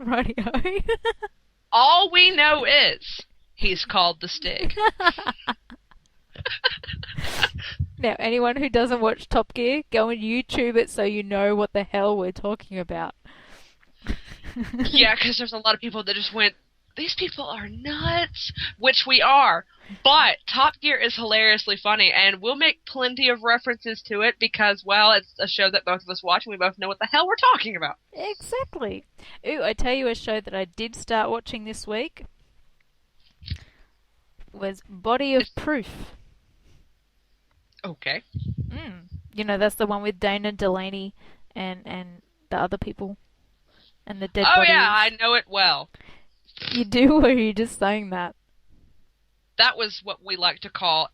Rightio. All we know is he's called the Stig. Now, anyone who doesn't watch Top Gear, go and YouTube it so you know what the hell we're talking about. Yeah, because there's a lot of people that just went, these people are nuts, which we are. But Top Gear is hilariously funny, and we'll make plenty of references to it because, well, it's a show that both of us watch, and we both know what the hell we're talking about. Exactly. Ooh, I tell you a show that I did start watching this week was Body of Proof. Okay. You know, that's the one with Dana Delaney and the other people and the dead bodies. Oh, yeah, I know it well. You do, or are you just saying that? That was what we like to call...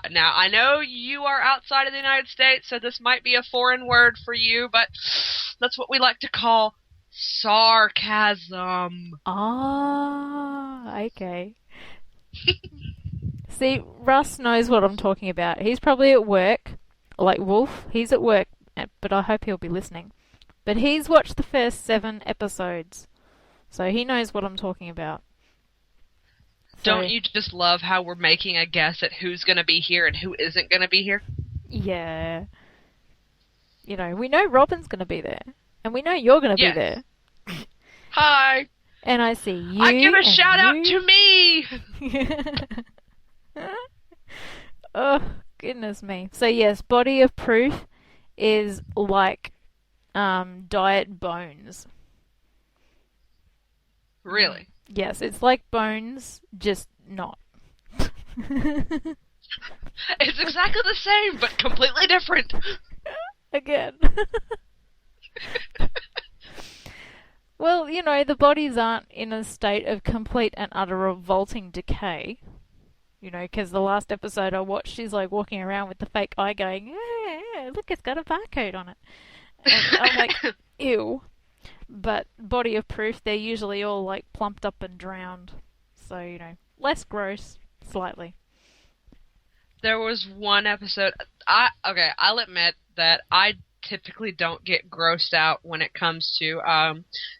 now, I know you are outside of the United States, so this might be a foreign word for you, but that's what we like to call sarcasm. Ah, okay. See, Russ knows what I'm talking about. He's probably at work, like Wolf. He's at work, but I hope he'll be listening. But he's watched the first 7 episodes, so he knows what I'm talking about. So, don't you just love how we're making a guess at who's going to be here and who isn't going to be here? Yeah. You know, we know Robin's going to be there, and we know you're going to be there. Hi. And I see you. I give a shout out to me. Oh, goodness me. So yes, Body of Proof is like Diet Bones. Really? Yes, it's like Bones, just not. It's exactly the same, but completely different. Again. Well, you know, the bodies aren't in a state of complete and utter revolting decay. You know, because the last episode I watched, she's like walking around with the fake eye going, yeah, look, it's got a barcode on it. And I'm like, ew. But Body of Proof, they're usually all like plumped up and drowned. So, you know, less gross, slightly. There was one episode, I'll admit that I typically don't get grossed out when it comes to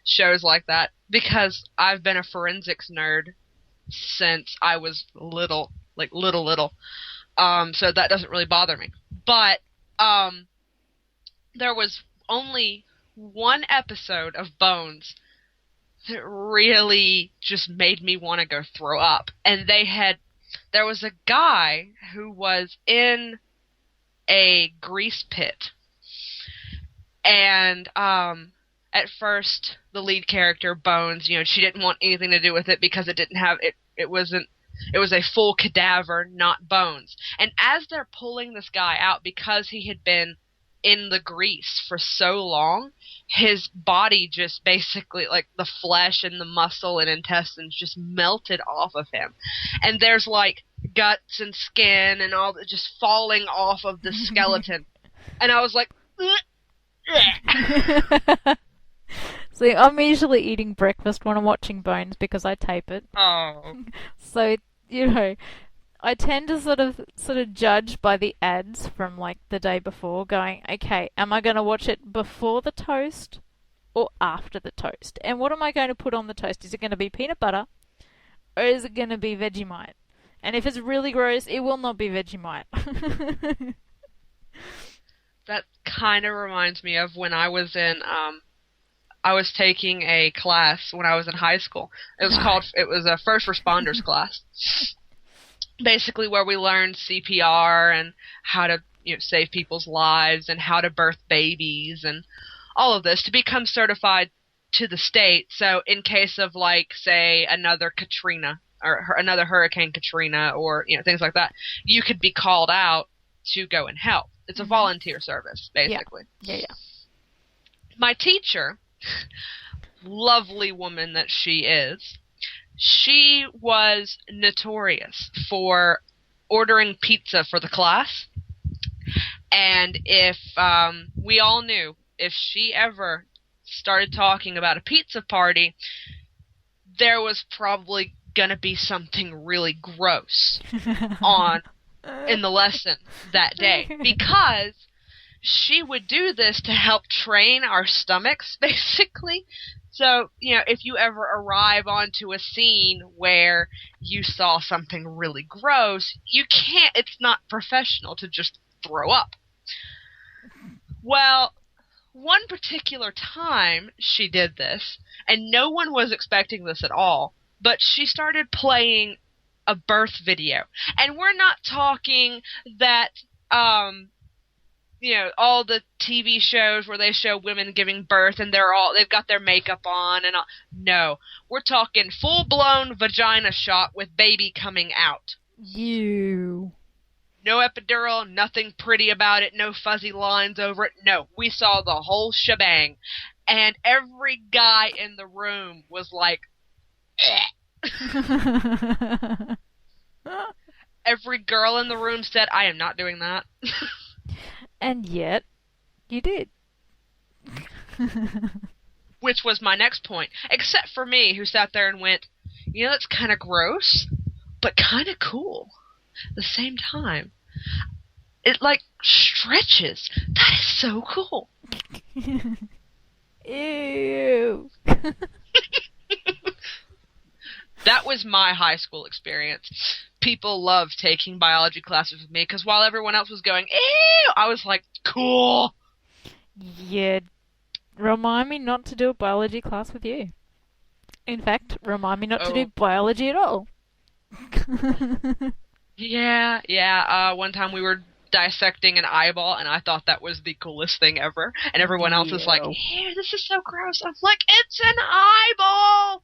shows like that because I've been a forensics nerd since I was little. So that doesn't really bother me. But there was only one episode of Bones that really just made me want to go throw up. And there was a guy who was in a grease pit. And at first, the lead character, Bones, you know, she didn't want anything to do with it because it didn't have it was a full cadaver, not bones. And as they're pulling this guy out, because he had been in the grease for so long, his body just basically, like the flesh and the muscle and intestines just melted off of him. And there's like guts and skin and all that just falling off of the skeleton. And I was like, See, I'm usually eating breakfast when I'm watching Bones because I tape it. oh. So, you know, I tend to sort of judge by the ads from like the day before, going, okay, am I going to watch it before the toast or after the toast? And what am I going to put on the toast? Is it going to be peanut butter or is it going to be Vegemite? And if it's really gross, it will not be Vegemite. That kind of reminds me of when I was in, I was taking a class when I was in high school. It was a first responders class. Basically where we learned CPR and how to, you know, save people's lives and how to birth babies and all of this to become certified to the state. So in case of, like, say, another Katrina or another Hurricane Katrina or, you know, things like that, you could be called out to go and help. It's a volunteer service, basically. Yeah. My teacher, lovely woman that she is, she was notorious for ordering pizza for the class. And if we all knew if she ever started talking about a pizza party, there was probably going to be something really gross in the lesson that day, because she would do this to help train our stomachs, basically, So, if you ever arrive onto a scene where you saw something really gross, you can't, it's not professional to just throw up. Well, one particular time she did this, and no one was expecting this at all, but she started playing a birth video. And we're not talking that, all the TV shows where they show women giving birth and they've got their makeup on and all. No. We're talking full-blown vagina shot with baby coming out. You. No epidural, nothing pretty about it, no fuzzy lines over it. No, we saw the whole shebang. And every guy in the room was like, eh. Every girl in the room said, I am not doing that. And yet, you did. Which was my next point. Except for me, who sat there and went, that's kind of gross, but kind of cool. At the same time. It, stretches. That is so cool. Ew. That was my high school experience. People loved taking biology classes with me, because while everyone else was going, ew, I was like, cool. Yeah. Remind me not to do a biology class with you. In fact, remind me not to do biology at all. Yeah. One time we were dissecting an eyeball, and I thought that was the coolest thing ever. And everyone else was like, ew, this is so gross. I'm like, it's an eyeball!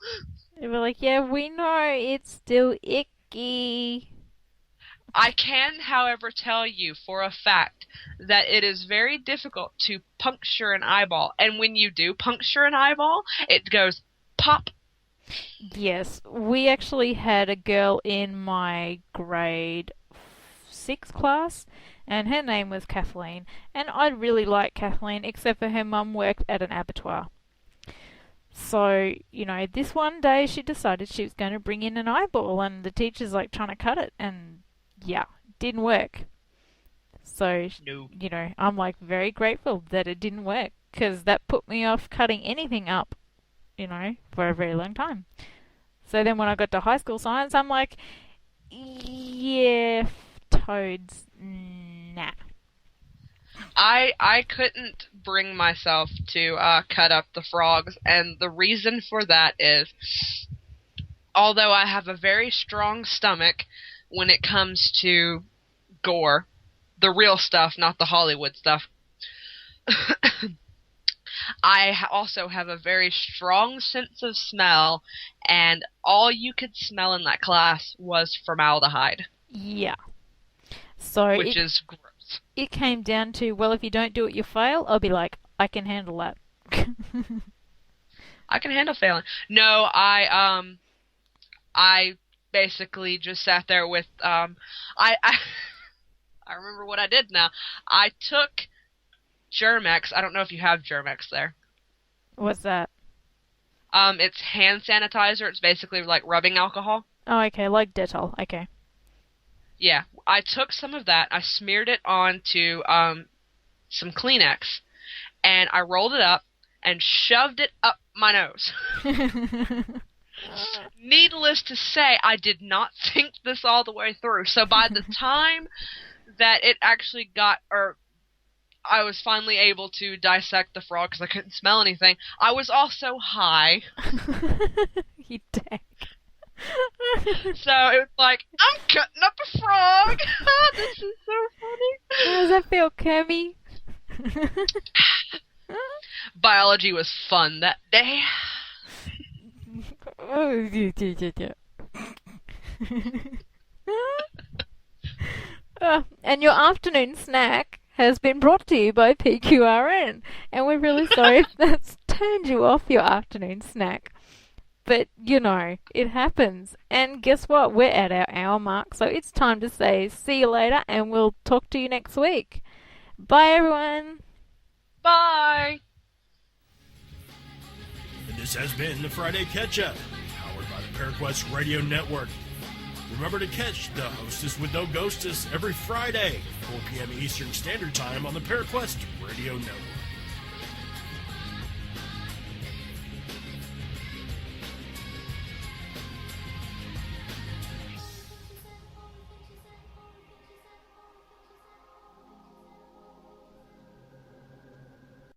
They were like, yeah, we know, it's still icky. I can, however, tell you for a fact that it is very difficult to puncture an eyeball. And when you do puncture an eyeball, it goes pop. Yes, we actually had a girl in my grade 6 class, and her name was Kathleen. And I really liked Kathleen, except for her mum worked at an abattoir. So, this one day she decided she was going to bring in an eyeball, and the teacher's trying to cut it, and yeah, didn't work. So, no. I'm very grateful that it didn't work, because that put me off cutting anything up, for a very long time. So then when I got to high school science, I'm like, yeah, toads, nah. I couldn't bring myself to cut up the frogs, and the reason for that is, although I have a very strong stomach when it comes to gore, the real stuff, not the Hollywood stuff, I also have a very strong sense of smell, and all you could smell in that class was formaldehyde. Yeah. So which is gross. It came down to, well, if you don't do it, you fail. I'll be like, I can handle that. I can handle failing. No, I basically just sat there with, I remember what I did now. I took Germex. I don't know if you have Germex there. What's that? It's hand sanitizer. It's basically like rubbing alcohol. Oh, okay, like Dettol. Okay. Yeah, I took some of that, I smeared it onto some Kleenex, and I rolled it up and shoved it up my nose. Needless to say, I did not think this all the way through. So by the time that it actually I was finally able to dissect the frog because I couldn't smell anything, I was also high. You dick. So it was like, I'm cutting up a frog! This is so funny! How does that feel, Kermie? Biology was fun that day. And your afternoon snack has been brought to you by PQRN. And we're really sorry if that's turned you off your afternoon snack. But, it happens. And guess what? We're at our hour mark, so it's time to say see you later, and we'll talk to you next week. Bye, everyone. Bye. And this has been the Friday Ketchup, powered by the ParaQuest Radio Network. Remember to catch the Hostess with No Ghostess every Friday, 4 p.m. Eastern Standard Time on the ParaQuest Radio Network.